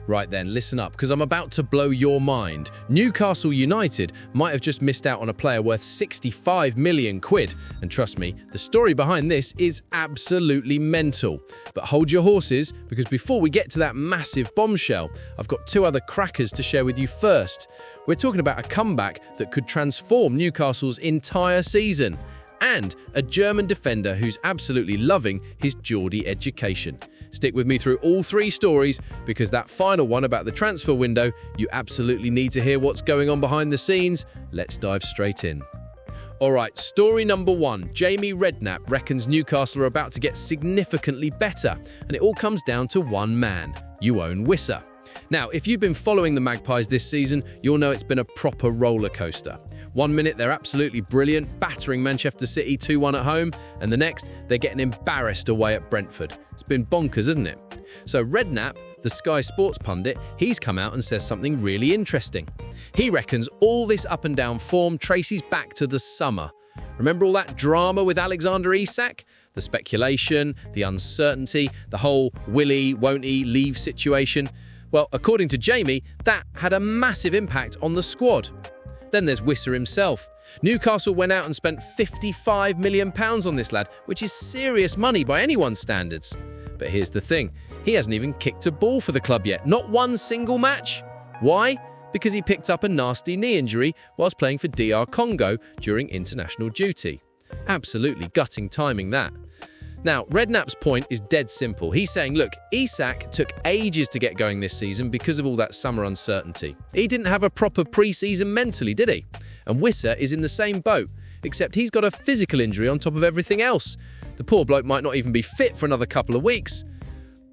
Right then, listen up, because I'm about to blow your mind. Newcastle United might have just missed out on a player worth 65 million quid. And trust me, the story behind this is absolutely mental. But hold your horses, because before we get to that massive bombshell, I've got two other crackers to share with you first. We're talking about a comeback that could transform Newcastle's entire season. And a German defender who's absolutely loving his Geordie education. Stick with me through all three stories, because that final one about the transfer window, you absolutely need to hear what's going on behind the scenes. Let's dive straight in. Alright, story number one. Jamie Redknapp reckons Newcastle are about to get significantly better, and it all comes down to one man, Yoane Wissa. Now, if you've been following the Magpies this season, you'll know it's been a proper roller coaster. 1 minute they're absolutely brilliant, battering Manchester City 2-1 at home, and the next they're getting embarrassed away at Brentford. It's been bonkers, isn't it? So Redknapp, the Sky Sports pundit, he's come out and says something really interesting. He reckons all this up and down form traces back to the summer. Remember all that drama with Alexander Isak? The speculation, the uncertainty, the whole will he, won't he leave situation? Well, according to Jamie, that had a massive impact on the squad. Then there's Wissa himself. Newcastle went out and spent £55 million on this lad, which is serious money by anyone's standards. But here's the thing, he hasn't even kicked a ball for the club yet, not one single match. Why? Because he picked up a nasty knee injury whilst playing for DR Congo during international duty. Absolutely gutting timing that. Now, Redknapp's point is dead simple. He's saying, look, Isak took ages to get going this season because of all that summer uncertainty. He didn't have a proper pre-season mentally, did he? And Wissa is in the same boat, except he's got a physical injury on top of everything else. The poor bloke might not even be fit for another couple of weeks.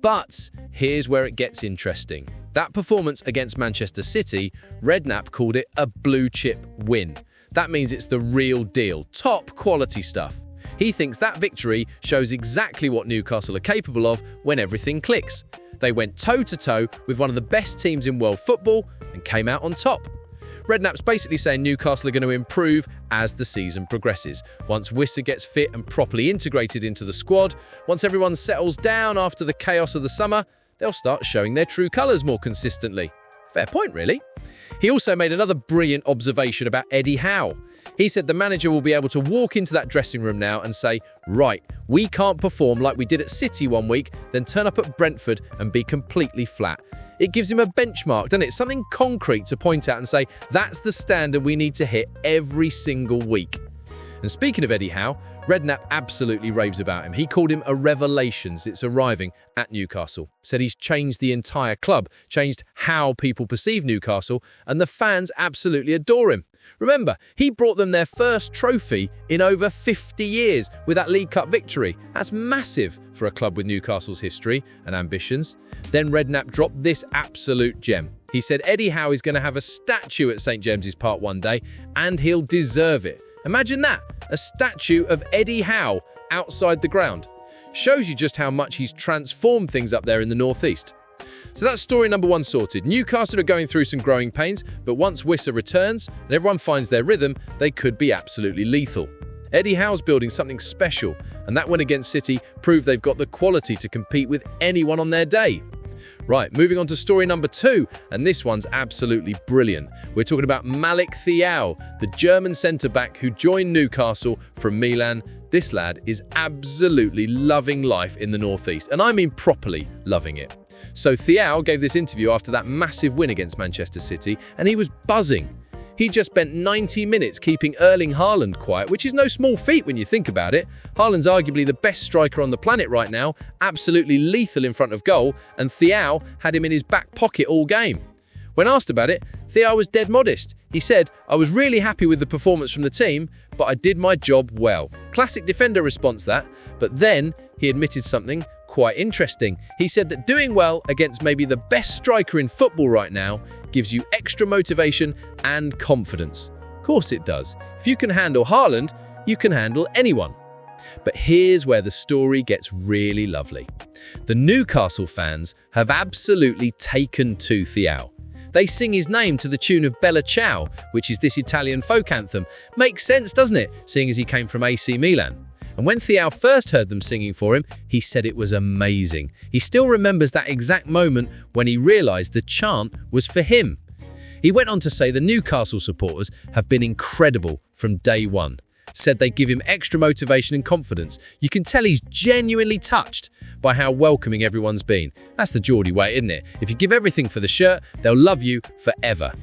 But here's where it gets interesting. That performance against Manchester City, Redknapp called it a blue-chip win. That means it's the real deal, top quality stuff. He thinks that victory shows exactly what Newcastle are capable of when everything clicks. They went toe-to-toe with one of the best teams in world football and came out on top. Redknapp's basically saying Newcastle are going to improve as the season progresses. Once Wissa gets fit and properly integrated into the squad, once everyone settles down after the chaos of the summer, they'll start showing their true colours more consistently. Fair point, really. He also made another brilliant observation about Eddie Howe. He said the manager will be able to walk into that dressing room now and say, right, we can't perform like we did at City one week, then turn up at Brentford and be completely flat. It gives him a benchmark, doesn't it? Something concrete to point out and say, that's the standard we need to hit every single week. And speaking of Eddie Howe, Redknapp absolutely raves about him. He called him a revelation since arriving at Newcastle. Said he's changed the entire club, changed how people perceive Newcastle, and the fans absolutely adore him. Remember, he brought them their first trophy in over 50 years with that League Cup victory. That's massive for a club with Newcastle's history and ambitions. Then Redknapp dropped this absolute gem. He said Eddie Howe is going to have a statue at St James's Park one day, and he'll deserve it. Imagine that, a statue of Eddie Howe outside the ground. Shows you just how much he's transformed things up there in the northeast. So that's story number one sorted. Newcastle are going through some growing pains, but once Wissa returns and everyone finds their rhythm, they could be absolutely lethal. Eddie Howe's building something special, and that win against City proved they've got the quality to compete with anyone on their day. Right, moving on to story number two, and this one's absolutely brilliant. We're talking about Malik Thiaw, the German centre-back who joined Newcastle from Milan. This lad is absolutely loving life in the northeast, and I mean properly loving it. So Thiaw gave this interview after that massive win against Manchester City, and he was buzzing. He just spent 90 minutes keeping Erling Haaland quiet, which is no small feat when you think about it. Haaland's arguably the best striker on the planet right now, absolutely lethal in front of goal, and Thiaw had him in his back pocket all game. When asked about it, Thiaw was dead modest. He said, I was really happy with the performance from the team, but I did my job well. Classic defender response that, but then he admitted something quite interesting. He said that doing well against maybe the best striker in football right now gives you extra motivation and confidence. Of course it does. If you can handle Haaland, you can handle anyone. But here's where the story gets really lovely. The Newcastle fans have absolutely taken to Thiaw. They sing his name to the tune of Bella Ciao, which is this Italian folk anthem. Makes sense, doesn't it, seeing as he came from AC Milan? And when Thiaw first heard them singing for him, he said it was amazing. He still remembers that exact moment when he realised the chant was for him. He went on to say the Newcastle supporters have been incredible from day one. Said they give him extra motivation and confidence. You can tell he's genuinely touched by how welcoming everyone's been. That's the Geordie way, isn't it? If you give everything for the shirt, they'll love you forever.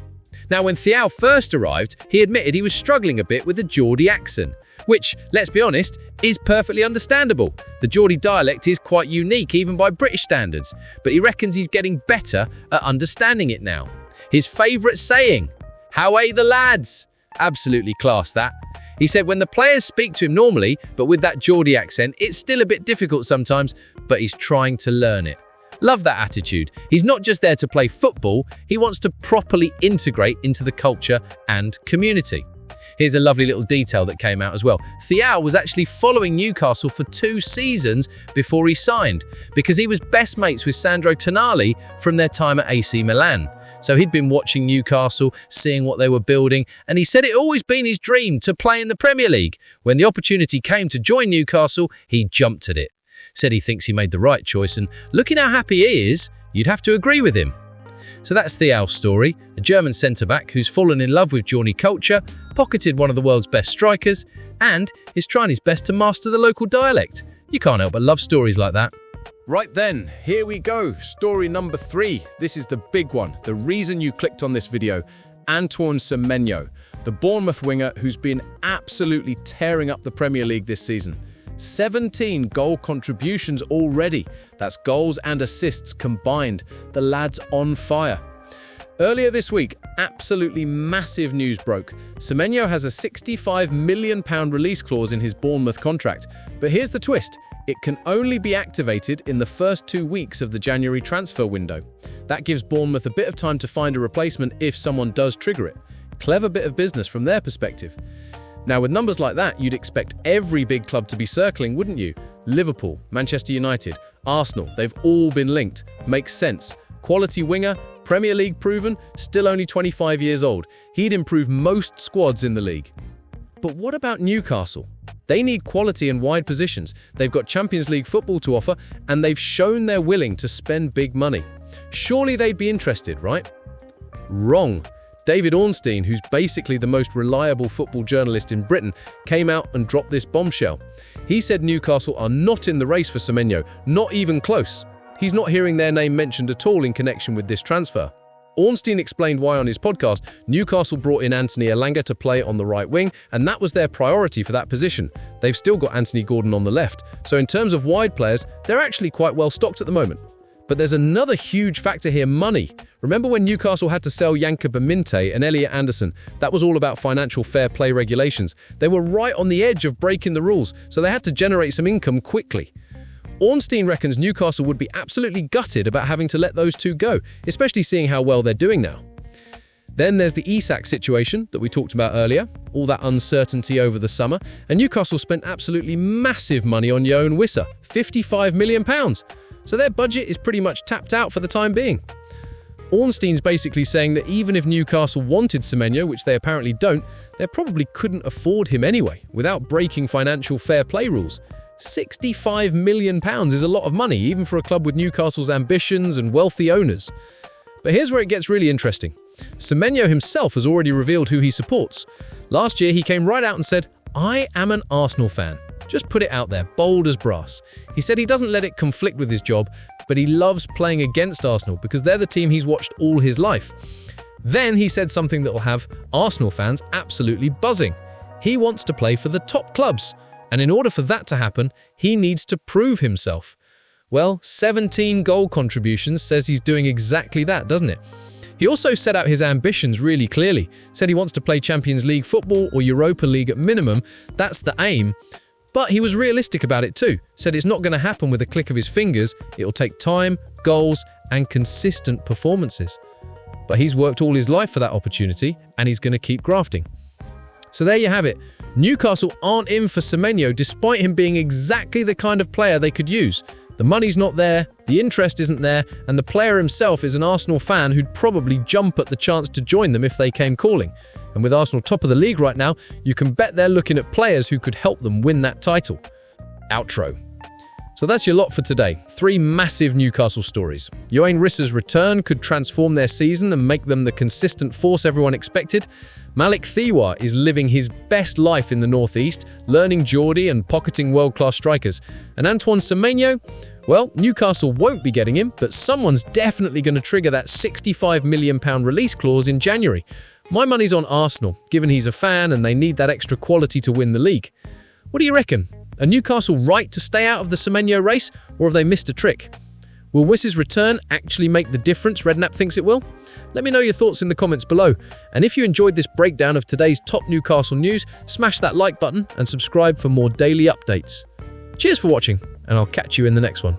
Now, when Thiaw first arrived, he admitted he was struggling a bit with the Geordie accent, which, let's be honest, is perfectly understandable. The Geordie dialect is quite unique, even by British standards, but he reckons he's getting better at understanding it now. His favourite saying, "How are the lads?" Absolutely class, that. He said when the players speak to him normally, but with that Geordie accent, it's still a bit difficult sometimes, but he's trying to learn it. Love that attitude. He's not just there to play football, he wants to properly integrate into the culture and community. Here's a lovely little detail that came out as well. Thiaw was actually following Newcastle for 2 seasons before he signed, because he was best mates with Sandro Tonali from their time at AC Milan. So he'd been watching Newcastle, seeing what they were building, and he said it always been his dream to play in the Premier League. When the opportunity came to join Newcastle, he jumped at it. Said he thinks he made the right choice, and looking how happy he is, you'd have to agree with him. So that's Thiaw's story, a German centre-back who's fallen in love with Geordie culture, pocketed one of the world's best strikers, and is trying his best to master the local dialect. You can't help but love stories like that. Right then, here we go. Story number 3. This is the big one. The reason you clicked on this video. Antoine Semenyo, the Bournemouth winger who's been absolutely tearing up the Premier League this season. 17 goal contributions already. That's goals and assists combined. The lad's on fire. Earlier this week, absolutely massive news broke. Semenyo has a £65 million release clause in his Bournemouth contract. But here's the twist. It can only be activated in the first 2 weeks of the January transfer window. That gives Bournemouth a bit of time to find a replacement if someone does trigger it. Clever bit of business from their perspective. Now, with numbers like that, you'd expect every big club to be circling, wouldn't you? Liverpool, Manchester United, Arsenal, they've all been linked. Makes sense. Quality winger, Premier League proven, still only 25 years old. He'd improve most squads in the league. But what about Newcastle? They need quality in wide positions. They've got Champions League football to offer, and they've shown they're willing to spend big money. Surely they'd be interested, right? Wrong. David Ornstein, who's basically the most reliable football journalist in Britain, came out and dropped this bombshell. He said Newcastle are not in the race for Semenyo, not even close. He's not hearing their name mentioned at all in connection with this transfer. Ornstein explained why on his podcast. Newcastle brought in Anthony Elanga to play on the right wing, and that was their priority for that position. They've still got Anthony Gordon on the left, so in terms of wide players, they're actually quite well stocked at the moment. But there's another huge factor here, money. Remember when Newcastle had to sell Yanka Baminte and Elliot Anderson? That was all about financial fair play regulations. They were right on the edge of breaking the rules, so they had to generate some income quickly. Ornstein reckons Newcastle would be absolutely gutted about having to let those two go, especially seeing how well they're doing now. Then there's the Isak situation that we talked about earlier, all that uncertainty over the summer, and Newcastle spent absolutely massive money on Yoan Wissa, £55 million. So their budget is pretty much tapped out for the time being. Ornstein's basically saying that even if Newcastle wanted Semenyo, which they apparently don't, they probably couldn't afford him anyway, without breaking financial fair play rules. £65 million is a lot of money, even for a club with Newcastle's ambitions and wealthy owners. But here's where it gets really interesting. Semenyo himself has already revealed who he supports. Last year, he came right out and said, "I am an Arsenal fan." Just put it out there, bold as brass. He said he doesn't let it conflict with his job, but he loves playing against Arsenal because they're the team he's watched all his life. Then he said something that will have Arsenal fans absolutely buzzing. He wants to play for the top clubs, and in order for that to happen, he needs to prove himself. Well, 17 goal contributions says he's doing exactly that, doesn't it? He also set out his ambitions really clearly. Said he wants to play Champions League football or Europa League at minimum. That's the aim. But he was realistic about it too. Said it's not going to happen with a click of his fingers. It'll take time, goals, and consistent performances. But he's worked all his life for that opportunity, and he's going to keep grafting. So there you have it. Newcastle aren't in for Semenyo despite him being exactly the kind of player they could use. The money's not there, the interest isn't there, and the player himself is an Arsenal fan who'd probably jump at the chance to join them if they came calling. And with Arsenal top of the league right now, you can bet they're looking at players who could help them win that title. outro. So that's your lot for today. 3 massive Newcastle stories. Yoane Rissa's return could transform their season and make them the consistent force everyone expected. Malik Thiwa is living his best life in the northeast, learning Geordie and pocketing world-class strikers. And Antoine Semenyo, well, Newcastle won't be getting him, but someone's definitely going to trigger that £65 million release clause in January. My money's on Arsenal, given he's a fan and they need that extra quality to win the league. What do you reckon? Are Newcastle right to stay out of the Semenyo race, or have they missed a trick? Will Wiss's return actually make the difference Redknapp thinks it will? Let me know your thoughts in the comments below. And if you enjoyed this breakdown of today's top Newcastle news, smash that like button and subscribe for more daily updates. Cheers for watching, and I'll catch you in the next one.